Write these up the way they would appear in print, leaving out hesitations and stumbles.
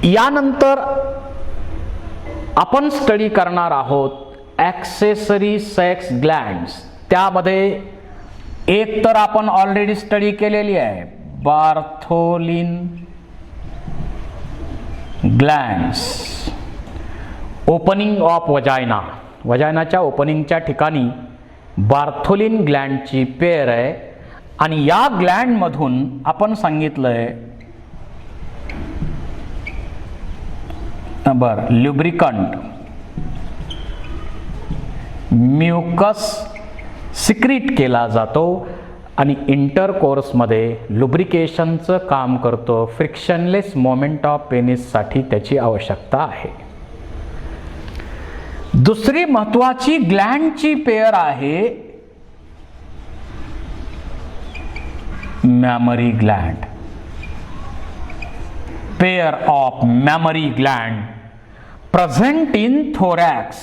यानंतर आपण स्टडी करणार आहोत ॲक्सेसरी सेक्स ग्लँड्स. त्यामध्ये एक तर आपण ऑलरेडी स्टडी केलेली आहे, Bartholin glands, opening of vagina. वजायनाच्या ओपनिंगच्या ठिकाणी बार्थोलिन ग्लँडची पेअर आहे आणि या ग्लँडमधून आपण सांगितलंय ल्युब्रिकंट म्युकस सिक्रीट केला जातो आणि इंटरकोर्समध्ये लुब्रिकेशनचं काम करतो. फ्रिक्शनलेस मोमेंट ऑफ पेनिससाठी त्याची आवश्यकता आहे. दुसरी महत्वाची ग्लँडची पेअर आहे memory Gland. Pair of mammary Gland present in thorax.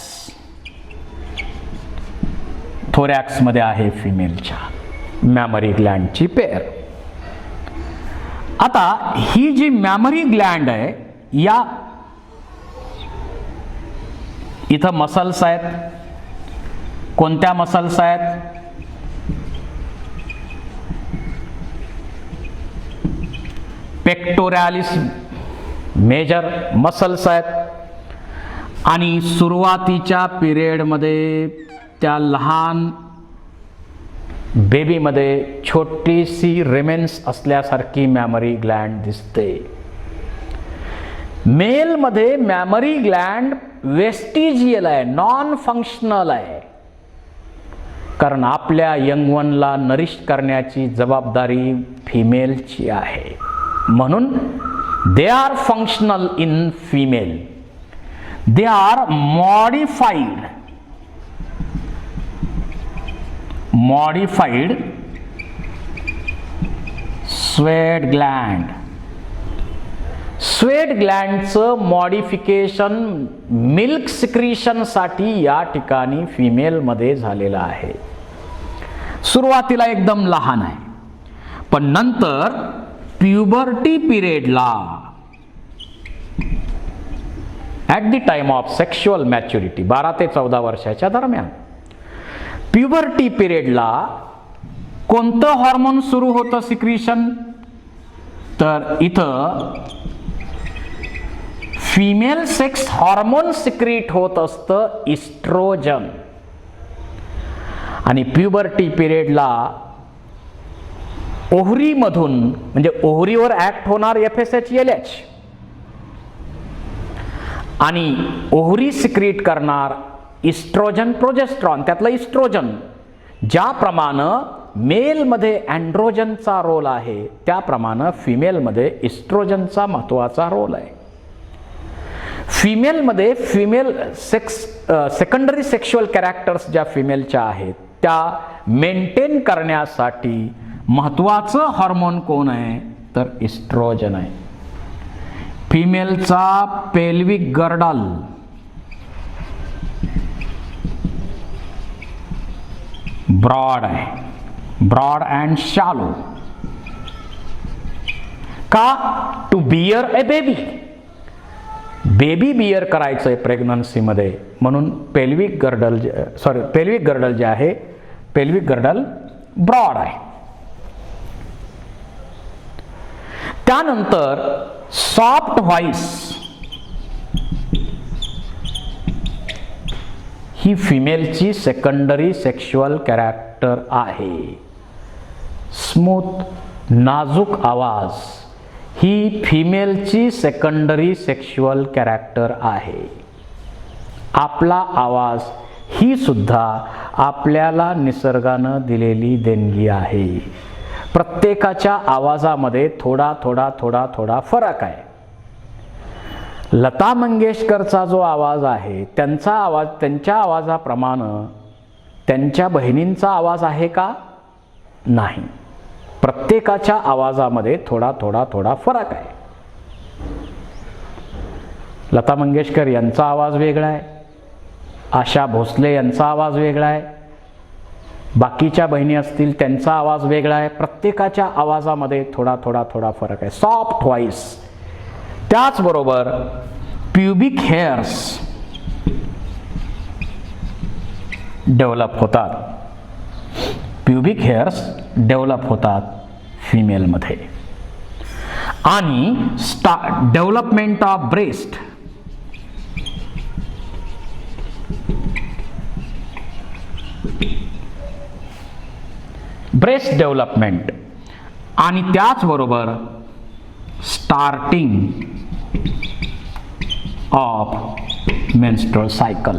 Thorax मध्ये आहे फिमेलच्या मॅमरी ग्लँडची पेअर. आता ही जी मॅमरी ग्लँड आहे, या इथं मसल्स आहेत. कोणत्या मसल्स आहेत? पेक्टोरॅलिस मेजर मसल्स आहेत आणि सुरुवातीच्या पिरियडमध्ये त्या लहान बेबीमध्ये छोटीशी रेमेन्स असल्यासारखी मॅमरी ग्लँड दिसते. मेलमध्ये मॅमरी ग्लँड वेस्टिजियल आहे, नॉन फंक्शनल आहे, कारण आपल्या यंगवनला नरिश करण्याची जबाबदारी फिमेलची आहे. म्हणून they are functional in female. They are modified sweat gland. Sweat ग्लँडचं मॉडिफिकेशन मिल्क सिक्रीशनसाठी या ठिकाणी फिमेलमध्ये झालेलं आहे. सुरुवातीला एकदम लहान आहे, पण नंतर प्युबर्टी पिरियडला at the time of sexual maturity 12 ते 14 वर्षाच्या दरम्यान प्युबर्टी पिरियडला कोणतं हॉर्मोन सुरू होतं सिक्रीशन? तर इथं फिमेल सेक्स हॉर्मोन सिक्रीट होत असतं, इस्ट्रोजन. आणि प्युबर्टी पिरियडला ओव्हरीमधून म्हणजे ओव्हरीवर ऍक्ट होणार FSH-LH आणि ओव्हरी सिक्रीट करणार इस्ट्रोजन प्रोजेस्ट्रॉन. त्यातलं इस्ट्रोजन ज्याप्रमाणे मेलमध्ये अँड्रोजनचा रोल आहे, त्याप्रमाणे फिमेलमध्ये इस्ट्रोजनचा महत्वाचा रोल आहे. फिमेलमध्ये सेकंडरी सेक्शुअल कॅरेक्टर्स ज्या फिमेलच्या आहेत त्या मेंटेन करण्यासाठी महत्वाचं हार्मोन कोण आहे? तर इस्ट्रोजन आहे. फिमेलचा पेल्विक गर्डल ब्रॉड आहे, ब्रॉड अँड शॅलो. का? To bear a baby. Baby bear करायचं आहे प्रेग्नन्सीमध्ये, म्हणून पेल्विक गर्डल जे आहे, पेल्विक गर्डल ब्रॉड आहे. त्यानंतर सॉफ्ट व्हॉइस ही फिमेलची सेकंडरी सेक्शुअल कॅरेक्टर आहे. स्मूथ नाजूक आवाज ही फिमेलची सेकंडरी सेक्शुअल कॅरेक्टर आहे. आपला आवाज ही सुद्धा आपल्याला निसर्गानं दिलेली देणगी आहे. प्रत्येकाच्या आवाजामध्ये थोडा फरक आहे. लता मंगेशकरचा जो आवाज आहे, त्यांच्या आवाजाप्रमाणे त्यांच्या बहिणींचा आवाज आहे का? नाही. प्रत्येकाच्या आवाजामध्ये थोडा फरक आहे. लता मंगेशकर यांचा आवाज वेगळा आहे, आशा भोसले यांचा आवाज वेगळा आहे, बाकीच्या बहिणी असतील त्यांचा आवाज वेगळा आहे. प्रत्येकाच्या आवाजामध्ये थोडा फरक आहे. सॉफ्ट व्हॉइस त्याचबरोबर प्युबिक हेअर्स डेव्हलप होतात. प्युबिक हेअर्स डेव्हलप होतात फिमेलमध्ये. आणि development of breast, breast development आणि त्याचबरोबर starting of menstrual cycle.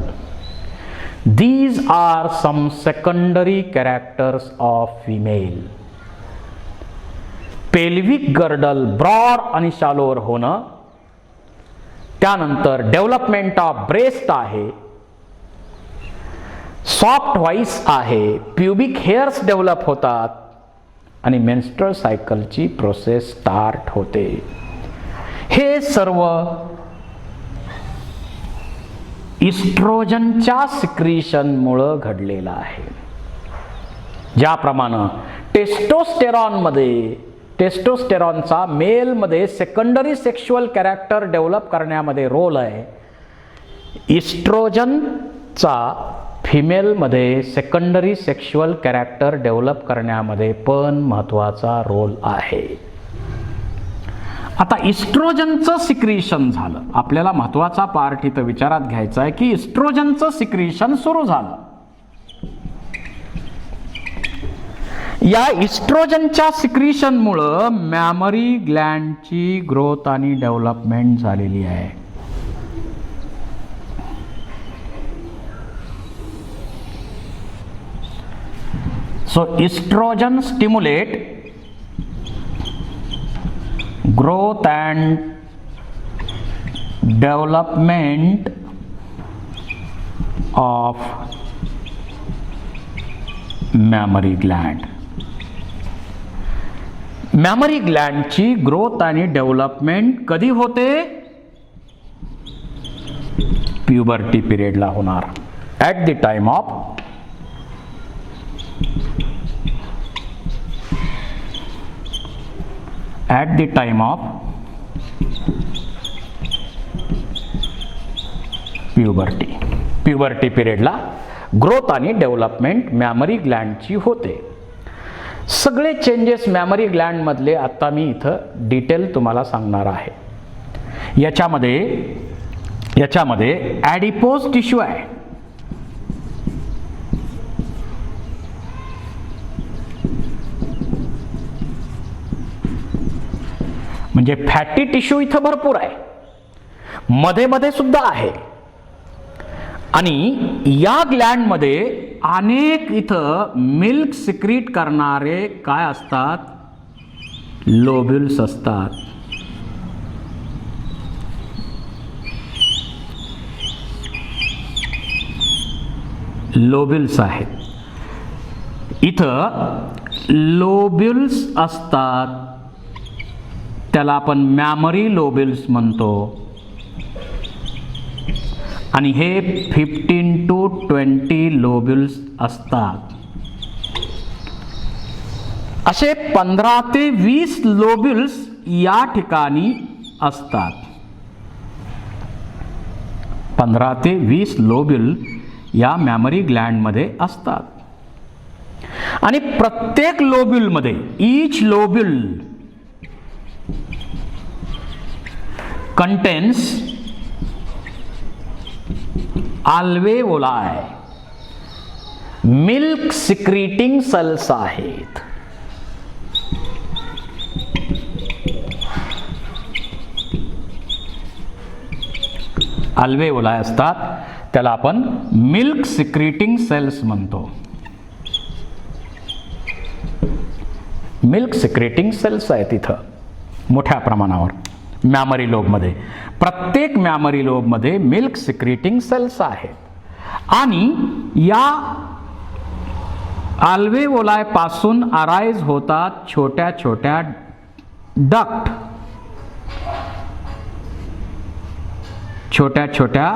These are some secondary characters of female. Pelvic girdle broad आणि शालोवर होणं, त्यानंतर डेव्हलपमेंट ऑफ ब्रेस्ट आहे, सॉफ्ट व्हॉइस आहे, प्युबिक हेअर्स डेव्हलप होतात आणि मेन्स्ट्रुअल सायकलची प्रोसेस स्टार्ट होते. हे सर्व इस्ट्रोजनच्या सिक्रिशनमुळे घडलेलं आहे. ज्याप्रमाणे टेस्टोस्टेरॉनचा मेलमध्ये सेकंडरी सेक्शुअल कॅरेक्टर डेव्हलप करण्यामध्ये रोल आहे, इस्ट्रोजनचा फिमेलमध्ये सेकंडरी सेक्शुअल कॅरेक्टर डेव्हलप करण्यामध्ये पण महत्त्वाचा रोल आहे. आता इस्ट्रोजनचं सिक्रिशन झालं. आपल्याला महत्त्वाचा पार्ट इथं विचारात घ्यायचा आहे की इस्ट्रोजनचं सिक्रिशन सुरू झालं. या इस्ट्रोजनच्या सिक्रिशनमुळं मॅमरी ग्लँडची ग्रोथ आणि डेव्हलपमेंट झालेली आहे. So estrogen stimulate growth and development of mammary gland. Mammary ग्लँडची ग्रोथ आणि डेव्हलपमेंट कधी होते? प्युबर्टी पिरियडला होणार. At the time of puberty पिरियडला ग्रोथ आणि डेव्हलपमेंट मॅमरी ग्लँडची होते. सगळे चेंजेस मॅमरी ग्लँड मधले आता मी इथं डिटेल तुम्हाला सांगणार आहे. याच्यामध्ये ॲडिपोज टिश्यू आहे, म्हणजे फॅटी टिश्यू इथं भरपूर आहे, मध्ये मध्ये सुद्धा आहे. आणि या ग्लँडमध्ये अनेक इथं मिल्क सिक्रीट करणारे काय असतात? लोब्युल्स असतात. लोब्युल्स आहेत. इथं लोब्युल्स असतात, त्याला आपण मॅमरी लोब्युल्स म्हणतो. आणि हे 15 to 20 लोब्युल्स असतात. असे 15 ते 20 लोब्युल्स या ठिकाणी असतात. 15 ते 20 लोब्युल या मॅमरी ग्लँडमध्ये असतात. आणि प्रत्येक लोब्युलमध्ये each lobule contains alveoli, milk secreting cells आहेत. अल्वेओलाय असतात, त्याला आपण मिल्क सिक्रीटिंग सेल्स म्हणतो. मिल्क सिक्रीटिंग सेल्स आहेत इथं मोठ्या प्रमाणावर मॅमरी लोबमध्ये. प्रत्येक मॅमरी लोबमध्ये मिल्क सिक्रीटिंग सेल्स आहेत. आणि या अल्वेओलाय पासून अराइज होतात छोट्या छोट्या डक्ट, छोट्या छोट्या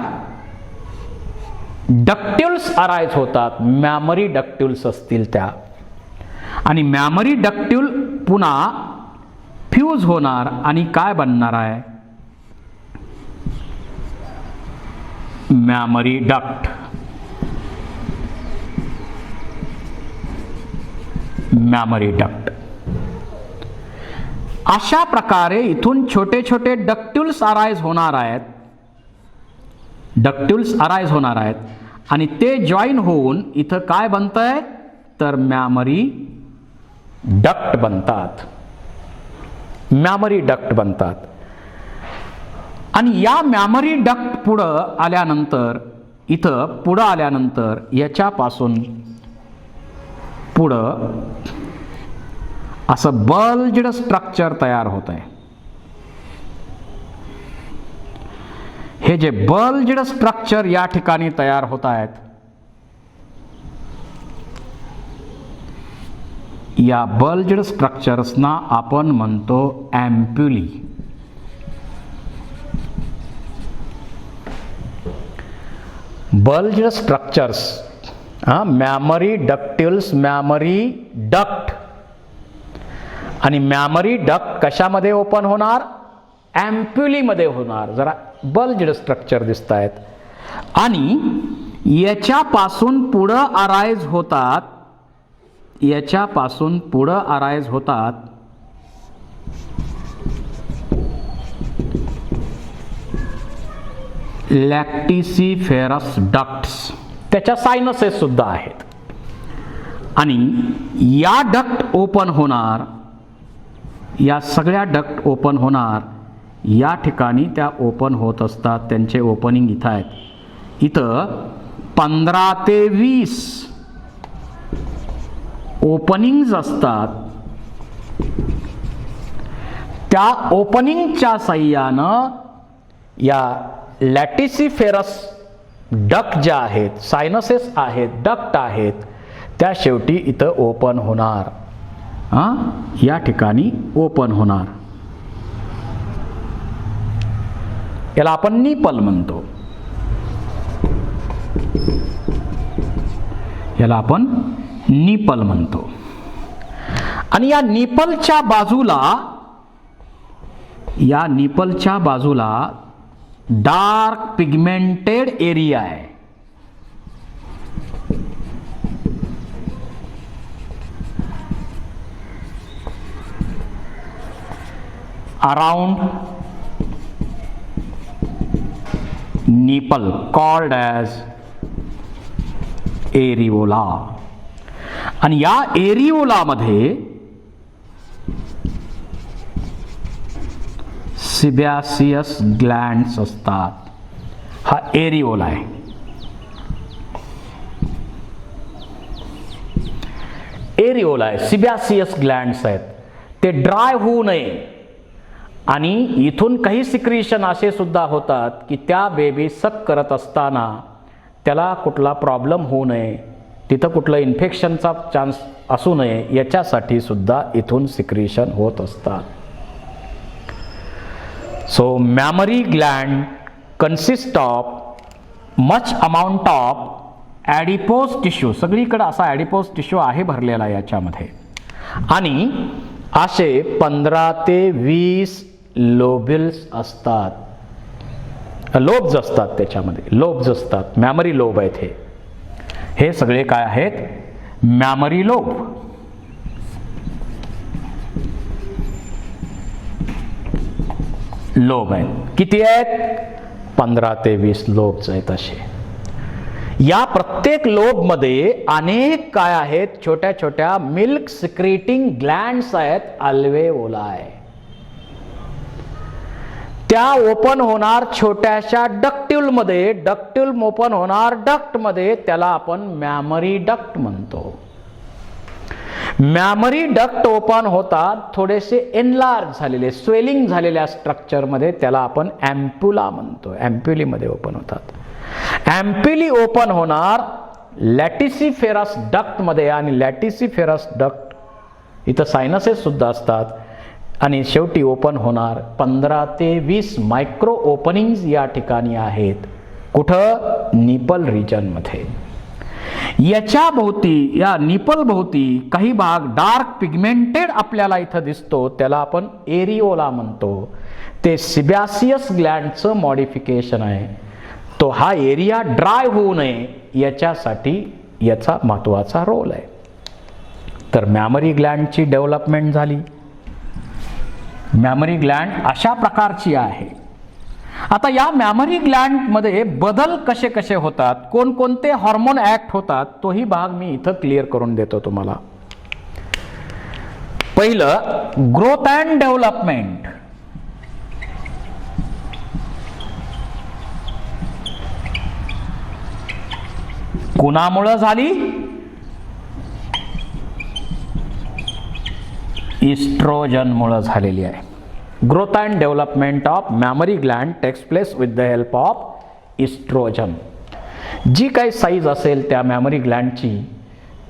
डक्ट्युल्स अराइज होतात. मॅमरी डक्ट्युल्स असतील त्या. आणि मॅमरी डक्ट्युल पुन्हा फ्यूज होणार आणि काय बनणार आहे? Memory duct, memory duct. अशा प्रकारे इथून छोटे छोटे डक्ट्युल्स अराइज होणार आहेत, डक्ट्युल्स अराइज होणार आहेत आणि ते जॉईन होऊन इथं काय बनतंय तर मॅमरी डक्ट बनतात, मॅमरी डक्ट बनतात. आणि या मॅमरी डक्ट पुढं आल्यानंतर, इथं पुढं आल्यानंतर याच्यापासून पुढं असं बल्ज्ड स्ट्रक्चर तयार होत आहे. हे जे बल्ज्ड स्ट्रक्चर या ठिकाणी तयार होत आहेत, या बल्ज्ड स्ट्रक्चर्सना आपण म्हणतो ampullae. Bulged structures, mammary ductules, mammary duct. आणि मॅमरी डक्ट कशामध्ये ओपन होणार, ॲम्प्युलीमध्ये होणार. जरा बल्ज्ड स्ट्रक्चर दिसत आहेत आणि याच्यापासून पुढं अराइज होतात, याच्यापासून पुढं अराइज होतात लॅक्टिसिफेरस डक्ट्स. त्याच्या सायनसेस सुद्धा आहेत आणि या डक्ट ओपन होणार, या सगळ्या डक्ट ओपन होणार. या ठिकाणी त्या ओपन होत असतात, त्यांचे ओपनिंग इथं आहेत. इथं 15 ते 20 ओपनिंग्ज असतात. त्या ओपनिंगच्या साह्यानं या लॅटिसिफेरस डक्ट ज्या आहेत, सायनसेस आहेत, डक्ट आहेत, त्या शेवटी इथं ओपन होणार, या ठिकाणी ओपन होणार. याला आपण निपल म्हणतो, याला आपण निपल म्हणतो. आणि या निपलच्या बाजूला, या निपलच्या बाजूला डार्क पिगमेंटेड एरिया आहे. Around nipple called as areola. आणि या एरिओलामध्ये सिबॅसियस ग्लँड्स असतात. हा एरिओला आहे. एरिओला आहे, सिबॅसियस ग्लँड्स आहेत. ते ड्राय होऊ नये आणि इथून काही सिक्रिशन असे सुद्धा होतात की त्या बेबी सक करत असताना त्याला कुठला प्रॉब्लेम होऊ नये, तिथं कुठलं इन्फेक्शनचा चान्स असू नये, याच्यासाठी सुद्धा इथून सिक्रिशन होत असतात. So mammary gland consist of much amount of adipose tissue. सगळीकडे असा ॲडिपोज टिश्यू आहे भरलेला याच्यामध्ये. आणि असे 15 ते 20 लोबिल्स असतात, लोब्स असतात. त्याच्यामध्ये लोब्स असतात, मॅमरी लोब आहेत. हे सगळे काय आहेत, मॅमरी लोब. लोब आहेत. किती आहेत, 15 ते 20 लोब्स आहेत असे. या प्रत्येक लोब मध्ये अनेक काय आहेत, छोट्या छोट्या मिल्क सिक्रेटिंग ग्लँड्स आहेत, अल्वेओलाय. त्या ओपन होणार छोट्याशा डक्ट्युल मध्ये, डक्ट्युल ओपन होणार डक्ट मध्ये, त्याला आपण मॅमरी डक्ट म्हणतो. मॅमरी डक्ट ओपन होतात थोडेसे एनलार्ज झालेले, स्वेलिंग झालेल्या स्ट्रक्चर मध्ये, त्याला आपण ॲम्प्युला म्हणतो. ॲम्प्युली मध्ये ओपन होतात. ॲम्प्युली ओपन होणार लॅटिसिफेरस डक्ट मध्ये आणि लॅटिसिफेरस डक्ट इथं सायनसेस सुद्धा असतात. आणि शेवटी ओपन होणार 15 ते 20 मायक्रो ओपनिंग्स या ठिकाणी आहेत. कुठं, निपल रिजन मध्ये. याच्या भोवती, या निपल भोवती काही भाग डार्क पिगमेंटेड आपल्याला इथं दिसतो, त्याला आपण एरिओला म्हणतो. ते सिबॅसियस ग्लँडचं मॉडिफिकेशन आहे. तो हा एरिया ड्राय होऊ नये याच्यासाठी याचा महत्त्वाचा रोल आहे. तर मॅमरी ग्लँडची डेव्हलपमेंट झाली. मॅमरी ग्लँड अशा प्रकारची आहे. आता या मॅमरी ग्लँडमध्ये बदल कसे कसे होतात, कोणकोणते हार्मोन ऍक्ट होतात, तोही भाग मी इथं क्लिअर करून देतो तुम्हाला. पहिलं, ग्रोथ अँड डेव्हलपमेंट. कुणामुळे झाली? इस्ट्रोजनमुळे झालेली आहे. Growth and development of mammary gland takes place with the help of oestrogen. जी काही साईज असेल त्या मॅमरी ग्लँडची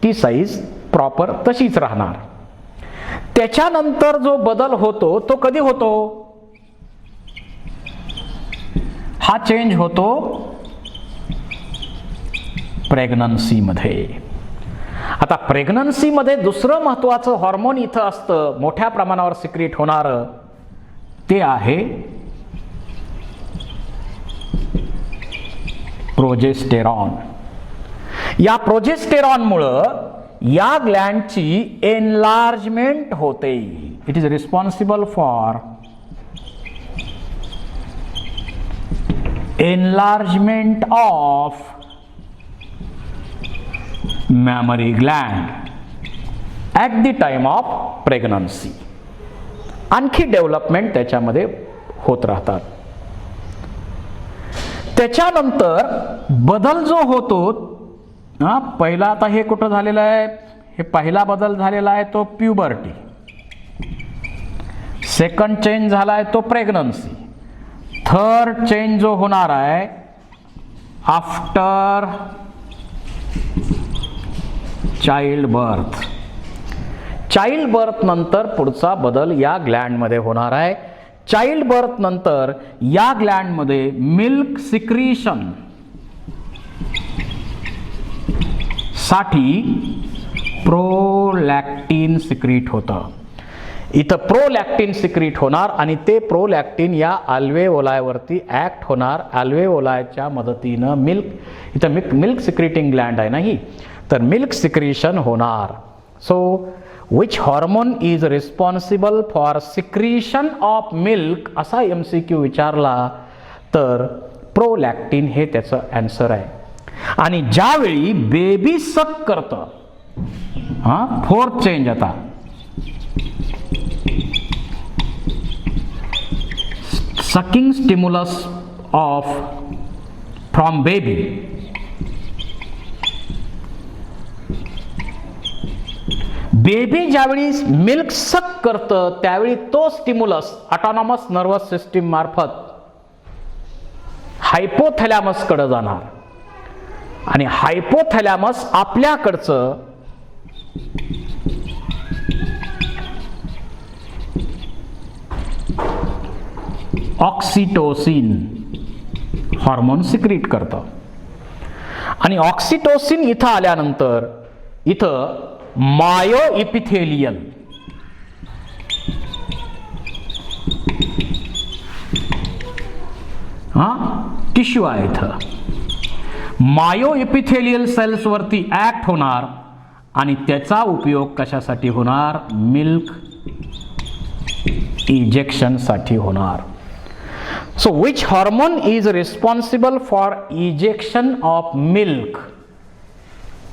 ती साईज प्रॉपर तशीच राहणार. त्याच्यानंतर जो बदल होतो तो कधी होतो? हा चेंज होतो प्रेग्नन्सीमध्ये. आता प्रेग्नन्सीमध्ये दुसरं महत्त्वाचं हार्मोन इथं असतं, मोठ्या प्रमाणावर सिक्रीट होणारं, ते आहे प्रोजेस्टेरॉन. या प्रोजेस्टेरॉनमुळं या ग्लँडची एनलार्जमेंट होते. It is responsible for enlargement of mammary Gland at the time of pregnancy. आणखी डेव्हलपमेंट त्याच्यामध्ये होत राहतात. त्याच्यानंतर बदल जो होतो, पहिला आता हे कुठं झालेला आहे? हे पहिला बदल झालेला आहे तो प्युबर्टी. सेकंड चेंज झाला आहे तो प्रेग्नन्सी. थर्ड चेंज जो होणार आहे after child birth. Child birth नंतर पुढचा बदल या ग्लँडमध्ये होणार आहे. चाइल्ड बर्थ नंतर या ग्लँडमध्ये मिल्क सिक्रीशन साठी प्रोलॅक्टिन सिक्रीट होतं. इथं प्रोलॅक्टिन सिक्रीट होणार आणि ते प्रोलॅक्टिन या अल्वेओलायवरती ऍक्ट होणार. अल्वेओलायच्या मदतीनं इथं मिल्क सिक्रीटिंग ग्लँड आहे ना ही, तर मिल्क सिक्रीशन होणार. So which hormone is responsible for secretion of milk असा MCQ विचारला तर प्रोलॅक्टिन हे त्याचं आन्सर आहे. आणि ज्यावेळी बेबी सक करतं, फोर्थ चेंज आता sucking stimulus of from baby. Baby ज्यावेळी मिल्क सक करतं त्यावेळी तो स्टिम्युलस ऑटोनॉमस नर्वस सिस्टीम मार्फत हायपोथॅलॅमस कडे जाणार आणि हायपोथॅलॅमस आपल्याकडचं ऑक्सिटोसिन हार्मोन सिक्रीट करतं. आणि ऑक्सिटोसिन इथं आल्यानंतर इथं मायो इपिथेलियल टिश्यू आहे. इथं मायो इपिथेलियल सेल्स वरती ऍक्ट होणार आणि त्याचा उपयोग कशासाठी होणार? मिल्क इजेक्शन साठी होणार. So which hormone is responsible for ejection of milk?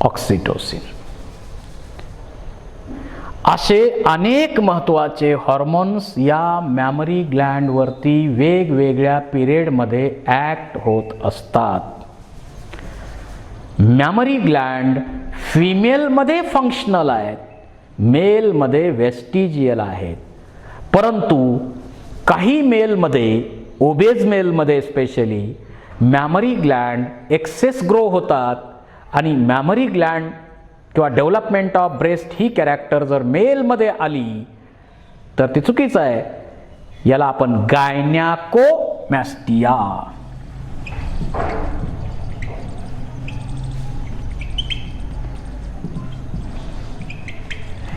Oxytocin. असे अनेक महत्त्वाचे हॉर्मोन्स या मॅमरी ग्लँड वरती वेगवेगळ्या पिरियडमध्ये ऍक्ट होत असतात. मॅमरी ग्लँड फिमेलमध्ये फंक्शनल आहेत, मेलमध्ये वेस्टिजियल आहेत. परंतु काही मेलमध्ये, ओबेज मेलमध्ये specially, mammary gland excess grow होतात आणि मॅमरी ग्लँड किंवा डेव्हलपमेंट ऑफ ब्रेस्ट ही कॅरेक्टर जर मेलमध्ये आली तर ते चुकीचं आहे. याला आपण गायनॅकोमॅस्टिया.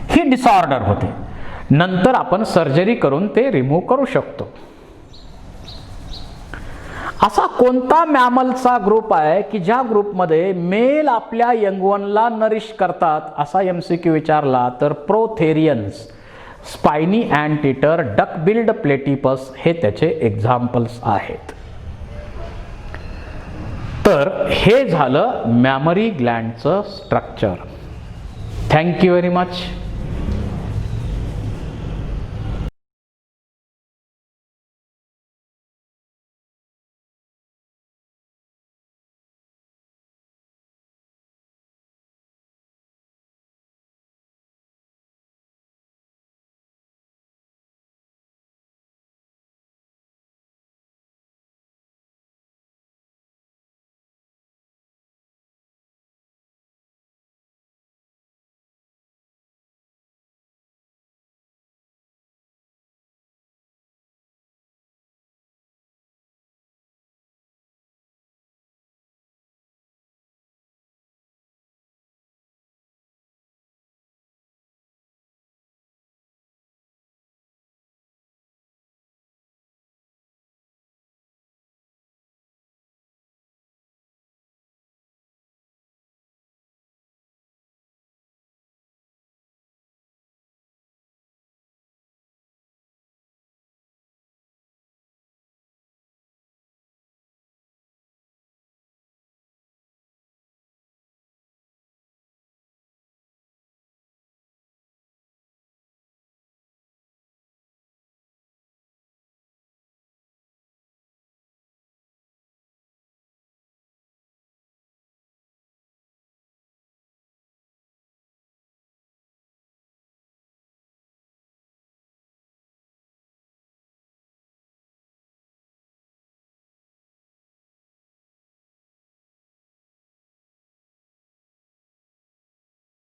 ही डिसऑर्डर होते. नंतर आपण सर्जरी करून ते रिमूव्ह करू शकतो. असा कोणता मॅमलचा ग्रुप आहे की ज्या ग्रुपमध्ये मेल आपल्या यंगवनला नरिश करतात, असा एमसीक्यू विचारला तर prototherians, spiny anteater, duck billed platypus हे त्याचे एक्झाम्पल्स आहेत. तर हे झालं मॅमरी ग्लँडचं structure. Thank you very much.